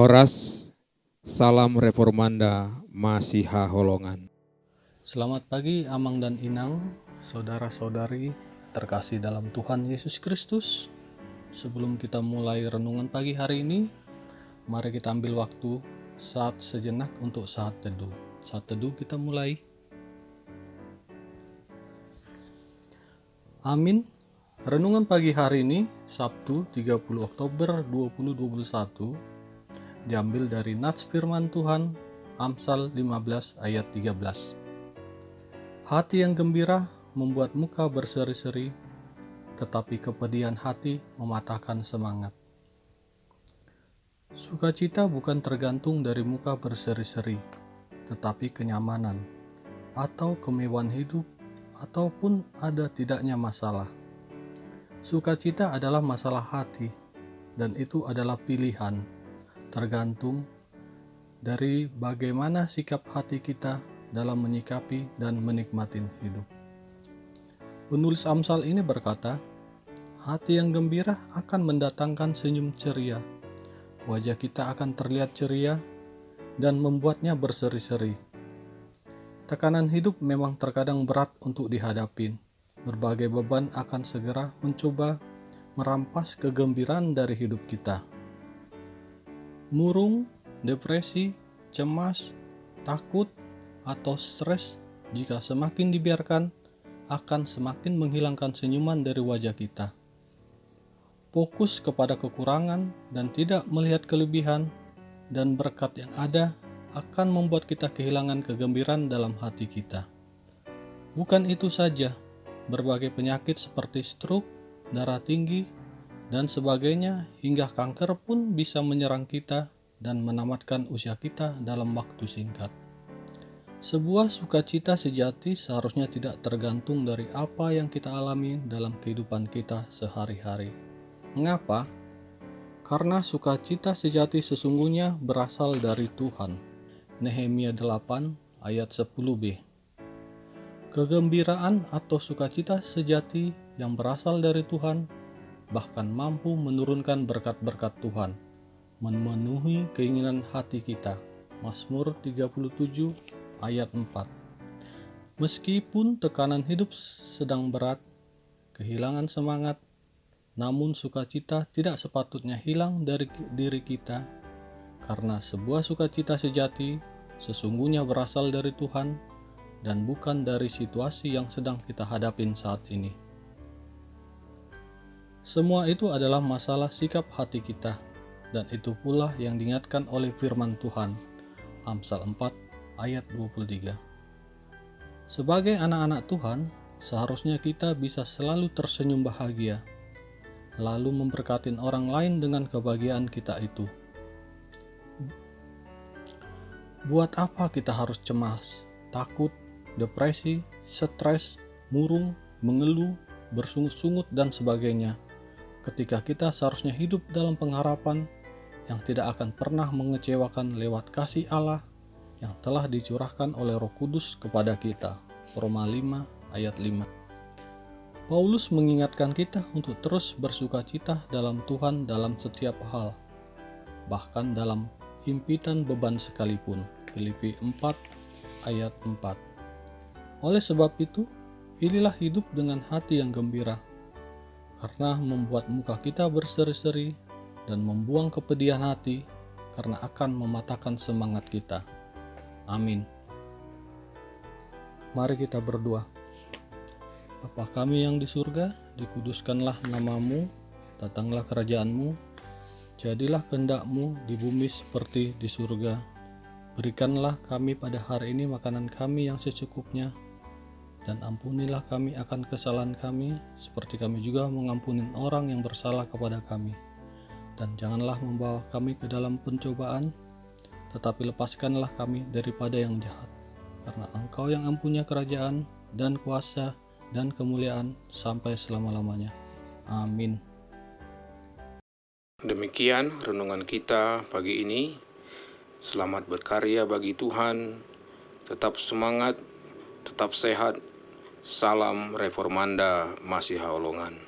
Horas, salam Reformanda Masiha Holongan. Selamat pagi Amang dan Inang, saudara-saudari terkasih dalam Tuhan Yesus Kristus. Sebelum kita mulai renungan pagi hari ini, mari kita ambil waktu saat sejenak untuk saat teduh. Saat teduh kita mulai. Amin. Renungan pagi hari ini, Sabtu 30 Oktober 2021, diambil dari Nats Firman Tuhan, Amsal 15 ayat 13. Hati yang gembira membuat muka berseri-seri, tetapi kepedihan hati mematahkan semangat. Sukacita bukan tergantung dari muka berseri-seri, tetapi kenyamanan atau kemewahan hidup ataupun ada tidaknya masalah. Sukacita adalah masalah hati, dan itu adalah pilihan, tergantung dari bagaimana sikap hati kita dalam menyikapi dan menikmati hidup. Penulis Amsal ini berkata, hati yang gembira akan mendatangkan senyum ceria. Wajah kita akan terlihat ceria dan membuatnya berseri-seri. Tekanan hidup memang terkadang berat untuk dihadapin. Berbagai beban akan segera mencoba merampas kegembiraan dari hidup kita. Murung, depresi, cemas, takut, atau stres jika semakin dibiarkan akan semakin menghilangkan senyuman dari wajah kita. Fokus kepada kekurangan dan tidak melihat kelebihan dan berkat yang ada akan membuat kita kehilangan kegembiraan dalam hati kita. Bukan itu saja, berbagai penyakit seperti stroke, darah tinggi, dan sebagainya hingga kanker pun bisa menyerang kita dan menamatkan usia kita dalam waktu singkat. Sebuah sukacita sejati seharusnya tidak tergantung dari apa yang kita alami dalam kehidupan kita sehari-hari. Mengapa? Karena sukacita sejati sesungguhnya berasal dari Tuhan. Nehemia 8 ayat 10b. Kegembiraan atau sukacita sejati yang berasal dari Tuhan bahkan mampu menurunkan berkat-berkat Tuhan, memenuhi keinginan hati kita. Mazmur 37 ayat 4. Meskipun tekanan hidup sedang berat, kehilangan semangat, namun sukacita tidak sepatutnya hilang dari diri kita, karena sebuah sukacita sejati sesungguhnya berasal dari Tuhan dan bukan dari situasi yang sedang kita hadapin saat ini. Semua itu adalah masalah sikap hati kita, dan itu pula yang diingatkan oleh firman Tuhan, Amsal 4 ayat 23. Sebagai anak-anak Tuhan, seharusnya kita bisa selalu tersenyum bahagia, lalu memberkatin orang lain dengan kebahagiaan kita itu. Buat apa kita harus cemas, takut, depresi, stres, murung, mengeluh, bersungut-sungut, dan sebagainya, ketika kita seharusnya hidup dalam pengharapan yang tidak akan pernah mengecewakan lewat kasih Allah yang telah dicurahkan oleh Roh Kudus kepada kita. Roma 5 ayat 5. Paulus mengingatkan kita untuk terus bersukacita dalam Tuhan dalam setiap hal, bahkan dalam himpitan beban sekalipun. Filipi 4 ayat 4. Oleh sebab itu, pilihlah hidup dengan hati yang gembira, karena membuat muka kita berseri-seri dan membuang kepedihan hati, karena akan mematahkan semangat kita. Amin. Mari kita berdoa. Bapa kami yang di surga, dikuduskanlah namamu, datanglah kerajaanmu, jadilah kehendak-mu di bumi seperti di surga. Berikanlah kami pada hari ini makanan kami yang secukupnya, dan ampunilah kami akan kesalahan kami, seperti kami juga mengampuni orang yang bersalah kepada kami. Dan janganlah membawa kami ke dalam pencobaan, tetapi lepaskanlah kami daripada yang jahat. Karena Engkau yang mempunyai kerajaan dan kuasa dan kemuliaan sampai selama-lamanya. Amin. Demikian renungan kita pagi ini. Selamat berkarya bagi Tuhan. Tetap semangat, tetap sehat. Salam Reformanda Masiha Holongan.